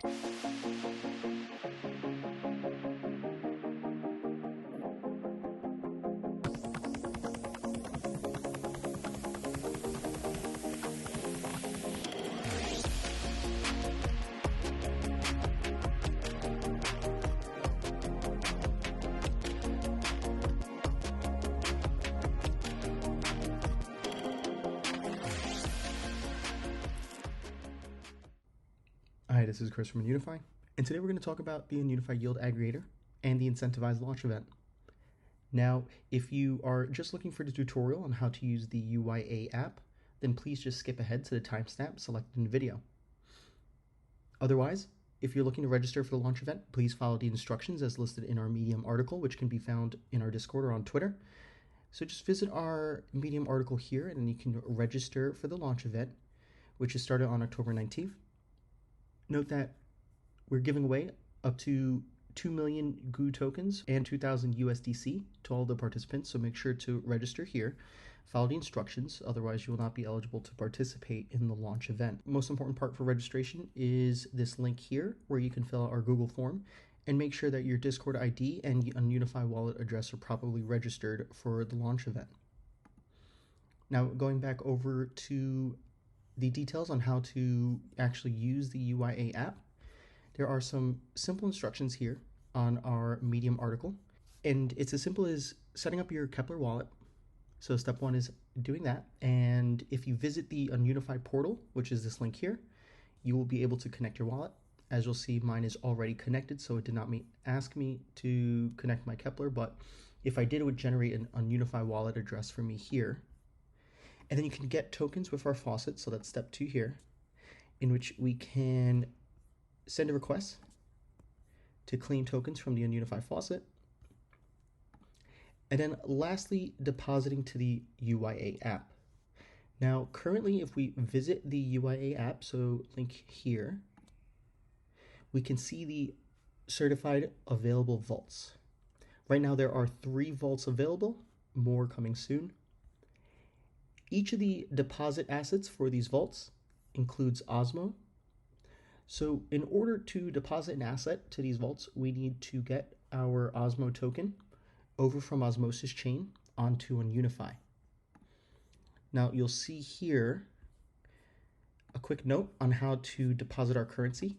Hi, this is Chris from UnUniFi, and today we're going to talk about the UnUniFi Yield Aggregator and the incentivized launch event. Now, if you are just looking for the tutorial on how to use the UYA app, then please just skip ahead to the timestamp selected in the video. Otherwise, if you're looking to register for the launch event, please follow the instructions as listed in our Medium article, which can be found in our Discord or on Twitter. So just visit our Medium article here, and then you can register for the launch event, which is started on October 19th. Note that we're giving away up to 2 million GUU tokens and 2,000 USDC to all the participants, so make sure to register here. Follow the instructions, otherwise you will not be eligible to participate in the launch event. Most important part for registration is this link here where you can fill out our Google form and make sure that your Discord ID and UnUniFi wallet address are properly registered for the launch event. Now, going back over to the details on how to actually use the UYA app, there are some simple instructions here on our Medium article, and it's as simple as setting up your Kepler wallet. So step one is doing that, and if you visit the UnUniFi portal, which is this link here, you will be able to connect your wallet. As you'll see, mine is already connected, so it did not ask me to connect my Kepler, but if I did, it would generate an UnUniFi wallet address for me here. And then you can get tokens with our faucet, so that's step 2 here, in which we can send a request to claim tokens from the UnUniFi faucet. And then lastly, depositing to the UYA app. Now, currently, if we visit the UYA app, so link here, we can see the certified available vaults. Right now, there are 3 vaults available, more coming soon. Each of the deposit assets for these vaults includes Osmo. So in order to deposit an asset to these vaults, we need to get our Osmo token over from Osmosis chain onto UnUniFi. Now you'll see here a quick note on how to deposit our currency.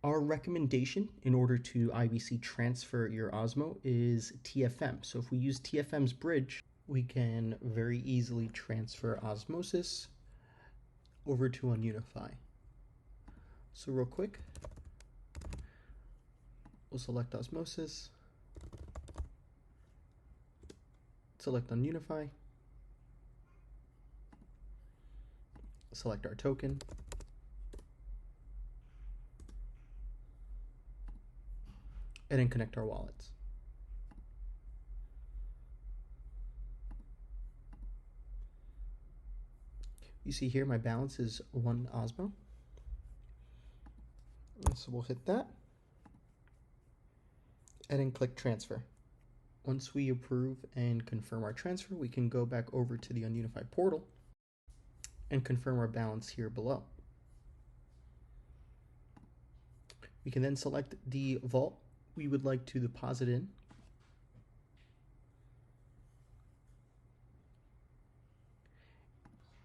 Our recommendation in order to IBC transfer your Osmo is TFM. So if we use TFM's bridge, we can very easily transfer Osmosis over to UnUniFi. So real quick, we'll select Osmosis, select UnUniFi, select our token, and then connect our wallets. You see here my balance is 1 Osmo. So we'll hit that and then click transfer. Once we approve and confirm our transfer, we can go back over to the UnUniFi portal and confirm our balance here below. We can then select the vault we would like to deposit in.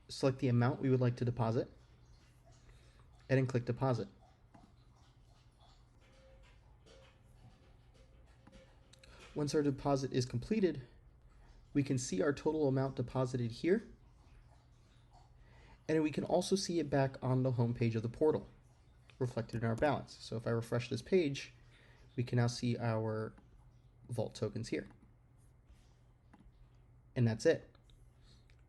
Select the amount we would like to deposit, and then click deposit. Once our deposit is completed, we can see our total amount deposited here, and then we can also see it back on the home page of the portal, reflected in our balance. So if I refresh this page, we can now see our vault tokens here. And that's it.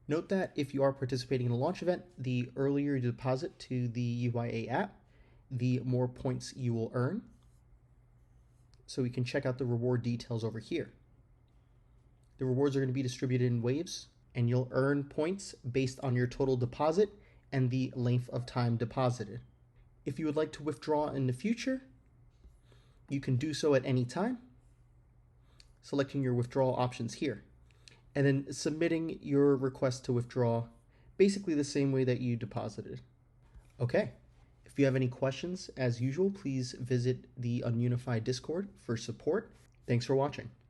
Note that if you are participating in a launch event, the earlier you deposit to the UYA app, the more points you will earn. So we can check out the reward details over here. The rewards are going to be distributed in waves, and you'll earn points based on your total deposit and the length of time deposited. If you would like to withdraw in the future, you can do so at any time, selecting your withdrawal options here, and then submitting your request to withdraw basically the same way that you deposited. Okay, If you have any questions, as usual, please visit the UnUniFi Discord for support. Thanks for watching.